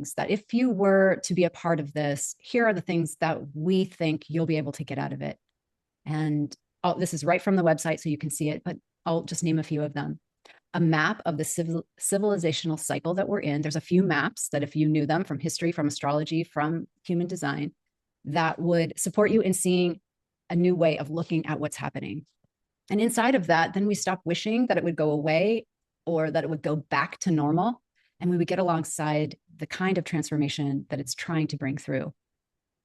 things that if you were to be a part of this, here are the things that we think you'll be able to get out of it. And this is right from the website, so you can see it, but I'll just name a few of them. A map of the civilizational cycle that we're in. There's a few maps that if you knew them from history, from astrology, from human design, that would support you in seeing a new way of looking at what's happening. And inside of that, then we stop wishing that it would go away or that it would go back to normal. And we would get alongside the kind of transformation that it's trying to bring through.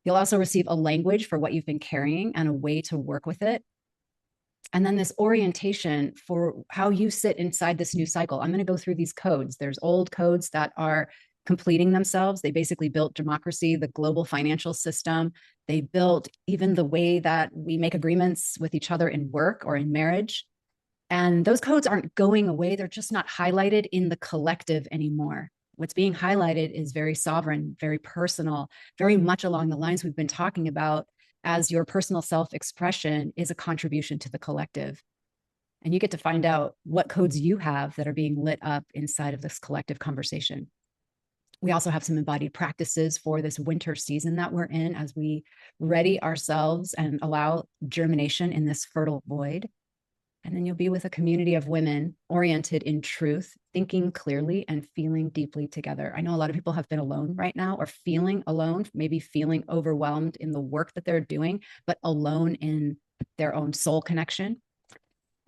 You'll also receive a language for what you've been carrying and a way to work with it. And then this orientation for how you sit inside this new cycle. I'm going to go through these codes. There's old codes that are completing themselves. They basically built democracy, the global financial system. They built even the way that we make agreements with each other in work or in marriage. And those codes aren't going away. They're just not highlighted in the collective anymore. What's being highlighted is very sovereign, very personal, very much along the lines we've been talking about, as your personal self-expression is a contribution to the collective. And you get to find out what codes you have that are being lit up inside of this collective conversation. We also have some embodied practices for this winter season that we're in as we ready ourselves and allow germination in this fertile void. And then you'll be with a community of women oriented in truth, thinking clearly and feeling deeply together. I know a lot of people have been alone right now or feeling alone, maybe feeling overwhelmed in the work that they're doing, but alone in their own soul connection.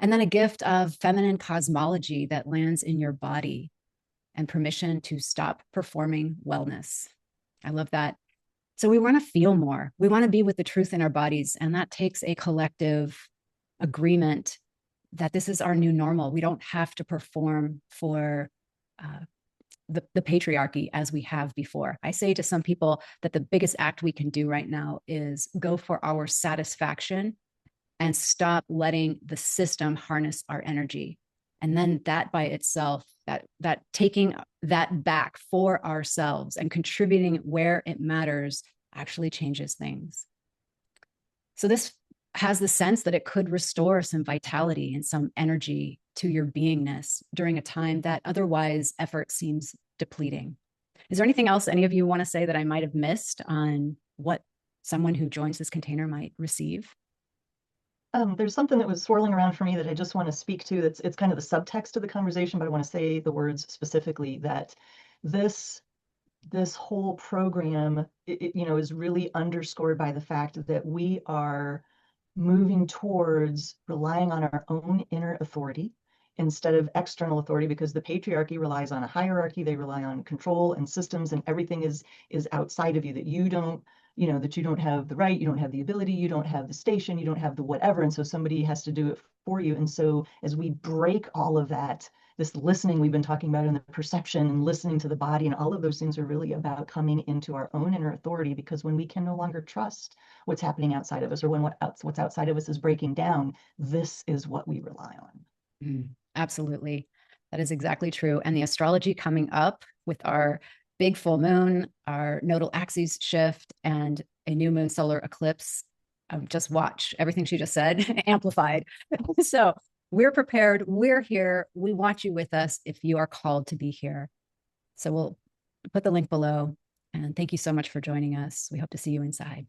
And then a gift of feminine cosmology that lands in your body and permission to stop performing wellness. I love that. So we want to feel more. We want to be with the truth in our bodies. And that takes a collective agreement that this is our new normal. We don't have to perform for the patriarchy as we have before. I say to some people that the biggest act we can do right now is go for our satisfaction and stop letting the system harness our energy. And then that by itself, that taking that back for ourselves and contributing where it matters actually changes things. So this has the sense that it could restore some vitality and some energy to your beingness during a time that otherwise effort seems depleting. Is there anything else any of you want to say that I might have missed on what someone who joins this container might receive? There's something that was swirling around for me that I just want to speak to. It's kind of the subtext of the conversation, but I want to say the words specifically that this whole program, is really underscored by the fact that we are moving towards relying on our own inner authority instead of external authority, because the patriarchy relies on a hierarchy. They rely on control and systems, and everything is outside of you, that you don't have the right, you don't have the ability, you don't have the station, you don't have the whatever. And so somebody has to do it for you. And so as we break all of that, this listening we've been talking about, and the perception and listening to the body, and all of those things are really about coming into our own inner authority, because when we can no longer trust what's happening outside of us, or when what's outside of us is breaking down, this is what we rely on. Absolutely. That is exactly true. And the astrology coming up with our big full moon, our nodal axes shift, and a new moon solar eclipse. Just watch everything she just said amplified. So we're prepared. We're here. We want you with us if you are called to be here. So we'll put the link below. And thank you so much for joining us. We hope to see you inside.